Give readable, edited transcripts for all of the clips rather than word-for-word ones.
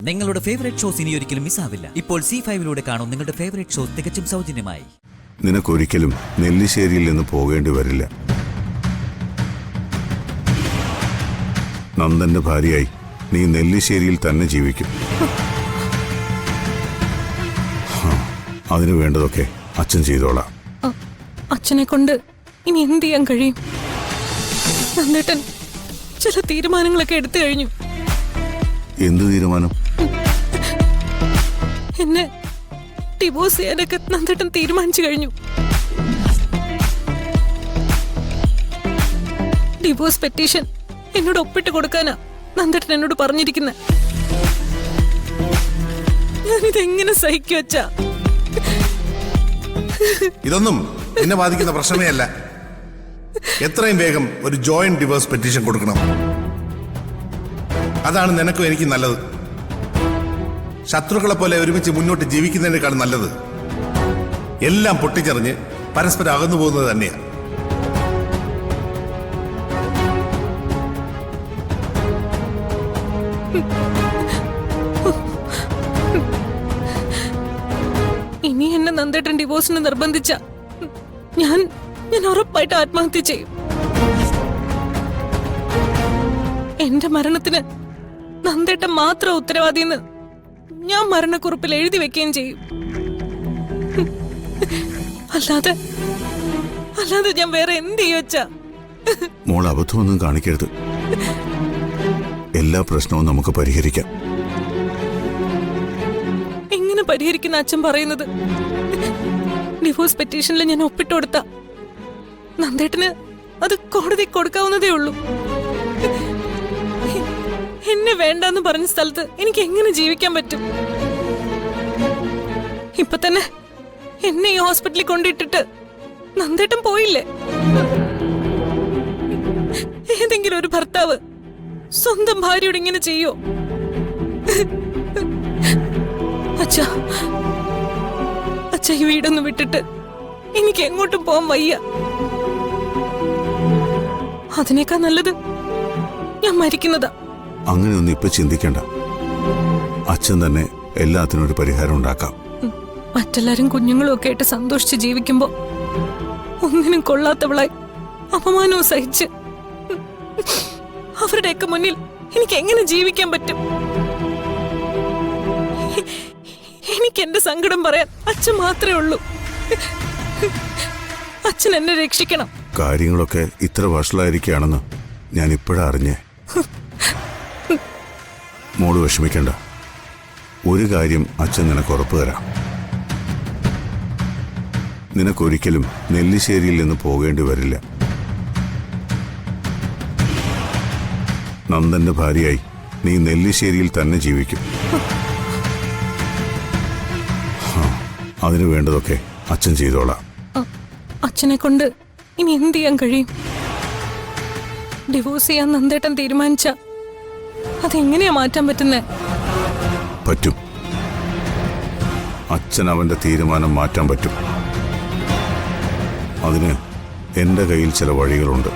നിങ്ങളുടെ favourite shows ഇനി ഒരിക്കലും മിസ്സാവില്ല. ഇപ്പോൾ C5-ലൂടെ കാണും നിങ്ങളുടെ ഫേവറേറ്റ് ഷോസ് തികച്ചും സൗജന്യമായി. നിനക്കൊരിക്കലും നെല്ലിശ്ശേരിയിൽ നിന്ന് പോകേണ്ടി വരില്ല. നന്ദന്റെ ഭാര്യയായി നീ നെല്ലിശ്ശേരിയിൽ തന്നെ ജീവിക്കും. അതിനു വേണ്ടതൊക്കെ അച്ഛൻ ചെയ്തോളാം. അച്ഛനെ കൊണ്ട് ഇനി എന്ത് ചെയ്യാൻ കഴിയും? നന്ദേട്ടൻ ചില തീരുമാനങ്ങളൊക്കെ എടുത്തു കഴിഞ്ഞു. എന്ത് തീരുമാനം? എന്നെ ഡിവോഴ്സ് ചെയ്യാനൊക്കെ നന്ദേട്ടൻ തീരുമാനിച്ചു കഴിഞ്ഞു. ഡിവോഴ്സ് പെറ്റീഷൻ എന്നോട് ഒപ്പിട്ട് കൊടുക്കാനാ നന്ദേട്ടൻ എന്നോട് പറഞ്ഞിരിക്കുന്നത്. ഞാനിതെങ്ങനെ സഹിക്കും അച്ഛാ? ഇതൊന്നും എന്നെ ബാധിക്കുന്ന പ്രശ്നമേ അല്ല. എത്രയും വേഗം ഒരു ജോയിന്റ് ഡിവോഴ്സ് പെറ്റീഷൻ കൊടുക്കണം. അതാണ് നിനക്കും എനിക്ക് നല്ലത്. ശത്രുക്കളെ പോലെ ഒരുമിച്ച് മുന്നോട്ട് ജീവിക്കുന്നതിനേക്കാൾ നല്ലത് എല്ലാം പൊട്ടിച്ചെറിഞ്ഞ് പരസ്പരം അകന്നു പോകുന്നത് തന്നെയാണ്. ഇനി എന്നെ നന്ദേട്ടൻ ഡിവോഴ്സിന് നിർബന്ധിച്ച ഞാൻ ഉറപ്പായിട്ട് ആത്മഹത്യ ചെയ്യും. എന്റെ മരണത്തിന് നന്ദേട്ടൻ മാത്രം ഉത്തരവാദിയെന്ന് ഞാൻ മരണക്കുറിപ്പിൽ എഴുതി വെക്കുകയും ചെയ്യും. അല്ലാതെ ഞാൻ വേറെ എന്ത് ചെയ്യച്ചാ? മോൾ അബദ്ധമൊന്നും കാണിക്കരുത്. എല്ലാ പ്രശ്നവും നമുക്ക് പരിഹരിക്കാം. എങ്ങനെ പരിഹരിക്കുന്ന അച്ഛൻ പറയുന്നത്? ഡിവോഴ്സ് പെറ്റീഷനിൽ ഞാൻ ഒപ്പിട്ട് കൊടുത്ത നന്ദേട്ടന് അത് കോടതി കൊടുക്കാവുന്നതേ ഉള്ളൂ. എന്നെ വേണ്ടെന്ന് പറഞ്ഞ സ്ഥലത്ത് എനിക്ക് എങ്ങനെ ജീവിക്കാൻ പറ്റും? ഇപ്പൊ തന്നെ എന്നെ ഈ ഹോസ്പിറ്റലിൽ കൊണ്ടിട്ടിട്ട് നന്ദേട്ടൻ പോയില്ലേ? ഏതെങ്കിലും ഒരു ഭർത്താവ് സ്വന്തം ഭാര്യയോട് ഇങ്ങനെ ചെയ്യോ? അച്ഛാ, ഈ വീടൊന്നും വിട്ടിട്ട് എനിക്ക് എങ്ങോട്ടും പോകാൻ വയ്യ. അതിനേക്കാൾ നല്ലത് ഞാൻ മരിക്കുന്നതാ. അങ്ങനെയൊന്നും ഇപ്പൊ ചിന്തിക്കണ്ട. അച്ഛൻ തന്നെ എല്ലാത്തിനും ഒരു പരിഹാരം ഉണ്ടാക്കാം. മറ്റെല്ലാരും കുഞ്ഞുങ്ങളും ഒക്കെ ആയിട്ട് സന്തോഷിച്ച് ജീവിക്കുമ്പോ ഒന്നിനും കൊള്ളാത്തവളായി അപമാനവും സഹിച്ച് അവരുടെയൊക്കെ മുന്നിൽ എനിക്ക് എങ്ങനെ ജീവിക്കാൻ പറ്റും? എനിക്ക് എന്റെ സങ്കടം പറയാൻ അച്ഛൻ മാത്രമേ ഉള്ളൂ. അച്ഛൻ എന്നെ രക്ഷിക്കണം. കാര്യങ്ങളൊക്കെ ഇത്ര വഷളായിരിക്കുകയാണെന്ന് ഞാൻ ഇപ്പോഴാ അറിഞ്ഞേ. മോള് വിഷമിക്കണ്ട. ഒരു കാര്യം അച്ഛൻ നിനക്ക് ഉറപ്പ് തരാം. നിനക്കൊരിക്കലും നെല്ലിശ്ശേരിയിൽ നിന്ന് പോകേണ്ടി വരില്ല. നന്ദന്റെ ഭാര്യയായി നീ നെല്ലിശ്ശേരിയിൽ തന്നെ ജീവിക്കും. അതിനു വേണ്ടതൊക്കെ അച്ഛൻ ചെയ്തോളാം. അച്ഛനെ കൊണ്ട് ഇനി എന്ത് ചെയ്യാൻ കഴിയും? ഡിവോഴ്സ് ചെയ്യാൻ നന്ദേട്ടൻ തീരുമാനിച്ച അതെങ്ങനെയാ മാറ്റാൻ പറ്റുന്നേ? പറ്റും. അച്ഛൻ അവന്റെ തീരുമാനം മാറ്റാൻ പറ്റും. അതിന് എന്റെ കയ്യിൽ ചില വഴികളുണ്ട്.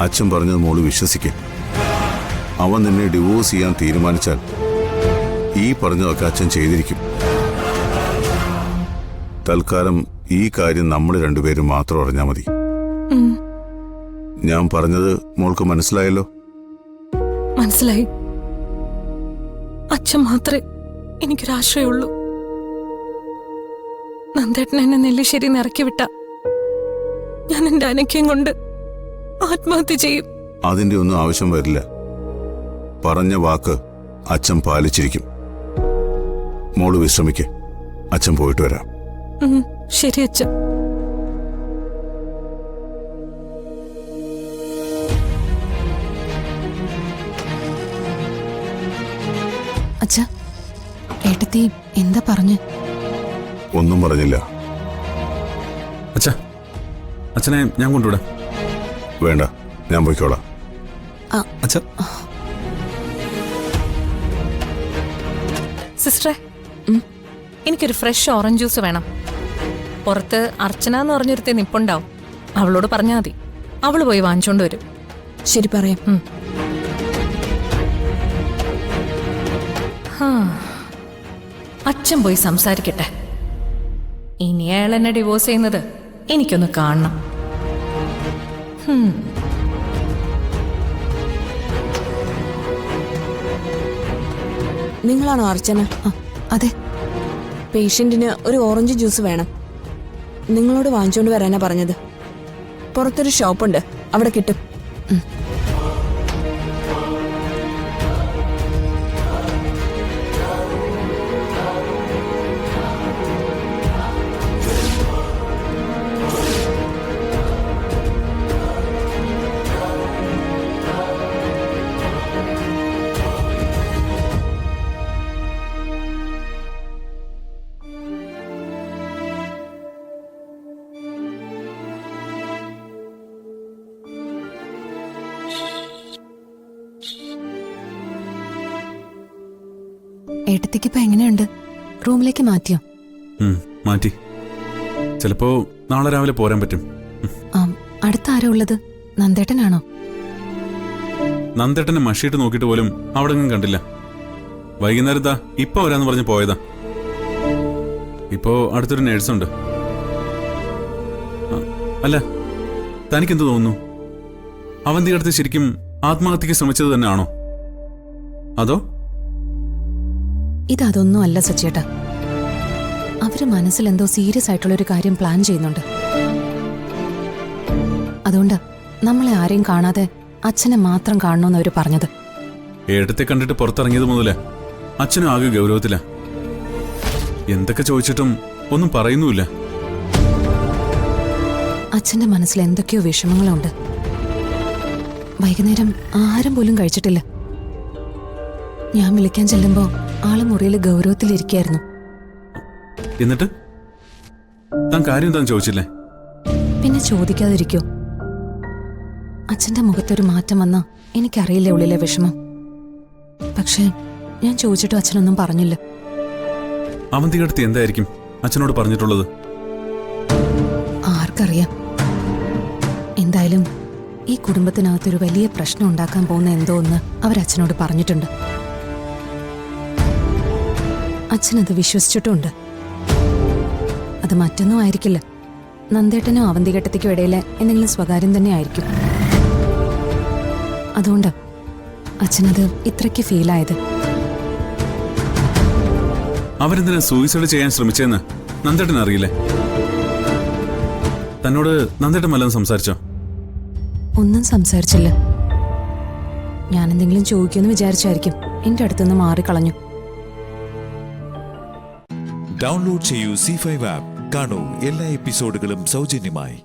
അച്ഛൻ പറഞ്ഞത് മോള് വിശ്വസിക്കേ. അവൻ നിന്നെ ഡിവോഴ്സ് ചെയ്യാൻ തീരുമാനിച്ചാൽ ഈ പറഞ്ഞതൊക്കെ അച്ഛൻ ചെയ്തിരിക്കും. തൽക്കാലം ഈ കാര്യം നമ്മൾ രണ്ടുപേരും മാത്രം അറിഞ്ഞാൽ മതി. ഞാൻ പറഞ്ഞത് മോൾക്ക് മനസ്സിലായല്ലോ? മനസ്സിലായി. അച്ഛൻ മാത്രമേ എനിക്കൊരാശ്രയമുള്ളൂ. നന്ദേട്ടൻ എന്നെ നെല്ലിശ്ശേരി ഇറക്കി വിട്ട ഞാൻ എന്റെ അനക്യം കൊണ്ട് ആത്മഹത്യ ചെയ്യും. അതിന്റെ ഒന്നും ആവശ്യം വരില്ല. പറഞ്ഞ വാക്ക് അച്ഛൻ പാലിച്ചിരിക്കും. മോള് വിശ്രമിക്ക്. അച്ഛൻ പോയിട്ട് വരാം. ശരി അച്ഛൻ. അച്ഛ, ഏട്ടത്തി എന്താ പറഞ്ഞു? ഒന്നും പറഞ്ഞില്ല. അച്ഛനെ ഞാൻ കൊണ്ടുവിടാം. വേണ്ട, ഞാൻ പോയിക്കോളാം. അച്ഛ സിസ്റ്ററെ, എനിക്കൊരു ഫ്രഷ് ഓറഞ്ച് ജ്യൂസ് വേണം. പുറത്ത് അർച്ചന എന്ന് പറഞ്ഞൊരുത്തെ നിപ്പുണ്ടാവും. അവളോട് പറഞ്ഞാൽ മതി, അവള് പോയി വാങ്ങിച്ചോണ്ട് വരും. ശരി, പറയാം. അച്ഛൻ പോയി സംസാരിക്കട്ടെ. ഇനി അയാൾ എന്നെ ഡിവോഴ്സ് ചെയ്യുന്നത് എനിക്കൊന്ന് കാണണം. നിങ്ങളാണോ അർച്ചന? അതെ. പേഷ്യന്റിന് ഒരു ഓറഞ്ച് ജ്യൂസ് വേണം. നിങ്ങളോട് വാങ്ങിച്ചോണ്ട് വരാനാ പറഞ്ഞത്. പുറത്തൊരു ഷോപ്പുണ്ട്, അവിടെ കിട്ടും. ഏട്ടത്തിക്ക് ഇപ്പൊ എങ്ങനെയുണ്ട്? റൂമിലേക്ക് മാറ്റിയോ? മാറ്റി. ചിലപ്പോ നാളെ രാവിലെ പോരാൻ പറ്റും. അടുത്ത ആരാ ഉള്ളത്? നന്ദേട്ടനാണോ? നന്ദേട്ടനെ മഷിയിട്ട് നോക്കിയിട്ട് പോലും അവിടെ ഒന്നും കണ്ടില്ല. വൈകുന്നേരത്താ ഇപ്പൊ വരാന്ന് പറഞ്ഞ് പോയതാ. ഇപ്പോ അടുത്തൊരു നേഴ്സുണ്ട്. അല്ല, തനിക്കെന്ത് തോന്നുന്നു? അവന്തി അടുത്ത് ശരിക്കും ആത്മഹത്യക്ക് ശ്രമിച്ചത് തന്നെയാണോ? അതോ? ഇതൊന്നും അല്ല സച്ചേട്ടാ. അവര് മനസ്സിൽ എന്തോ സീരിയസ് ആയിട്ടുള്ള ഒരു കാര്യം പ്ലാൻ ചെയ്യുന്നുണ്ട്. അതുകൊണ്ട് നമ്മളെ ആരെയും കാണാതെ അച്ഛനെ മാത്രം കാണണമെന്ന് അവര് പറഞ്ഞത്. ഏടത്തെ കണ്ടിട്ട് പുറത്തിറങ്ങിയത് മുതലേ അച്ഛനും ആകെ ഗൗരവത്തില. എന്തൊക്കെ ചോദിച്ചിട്ടും ഒന്നും പറയുന്നുമില്ല. അച്ഛന്റെ മനസ്സിൽ എന്തൊക്കെയോ വിഷമങ്ങളുണ്ട്. വൈകുന്നേരം ആഹാരം പോലും കഴിച്ചിട്ടില്ല. ഞാൻ വിളിക്കാൻ ചെല്ലുമ്പോ ആള് മുറിയിൽ ഗൗരവത്തിലിരിക്കായിരുന്നു. എന്നിട്ട് താൻ കാര്യം എന്താന്ന് ചോദിച്ചില്ലേ? പിന്നെ ചോദിക്കാതിരിക്കോ? അച്ഛന്റെ മുഖത്തൊരു മാറ്റം വന്നാ എനിക്കറിയില്ല ഉള്ളിലെ വിഷമം. പക്ഷേ ഞാൻ ചോദിച്ചിട്ടും അച്ഛനൊന്നും പറഞ്ഞില്ല. അവന്തികടുത്ത് എന്തായിരിക്കും അച്ഛനോട് പറഞ്ഞിട്ടുള്ളത്? ആർക്കറിയാം. എന്തായാലും ഈ കുടുംബത്തിനകത്തൊരു വലിയ പ്രശ്നം ഉണ്ടാക്കാൻ പോകുന്ന എന്തോ ഒന്ന് അവരച്ഛനോട് പറഞ്ഞിട്ടുണ്ട്. അച്ഛനത് വിശ്വസിച്ചിട്ടുമുണ്ട്. അത് മറ്റൊന്നും ആയിരിക്കില്ല. നന്ദേട്ടനോ അവന്തികേട്ടത്തിക്കോ ഇടയിലെ എന്തെങ്കിലും സ്വകാര്യം തന്നെ ആയിരിക്കും. അതുകൊണ്ട് അച്ഛനത് ഇത്രയ്ക്ക് ഫീലായത്. അവരെന്തിനാ സൂയിസൈഡ് ചെയ്യാൻ ശ്രമിച്ചെന്ന് നന്ദേട്ടൻ അറിയില്ലേ? തന്നോട് നന്ദേട്ടൻ വല്ലതും സംസാരിച്ചോ? ഒന്നും സംസാരിച്ചില്ല. ഞാനെന്തെങ്കിലും ചോദിക്കുമെന്ന് വിചാരിച്ചായിരിക്കും എന്റെ അടുത്തുനിന്ന് മാറിക്കളഞ്ഞു. ഡൗൺലോഡ് ചെയ്യൂ C5 ആപ്പ്. കാണൂ എല്ലാ എപ്പിസോഡുകളും സൗജന്യമായി.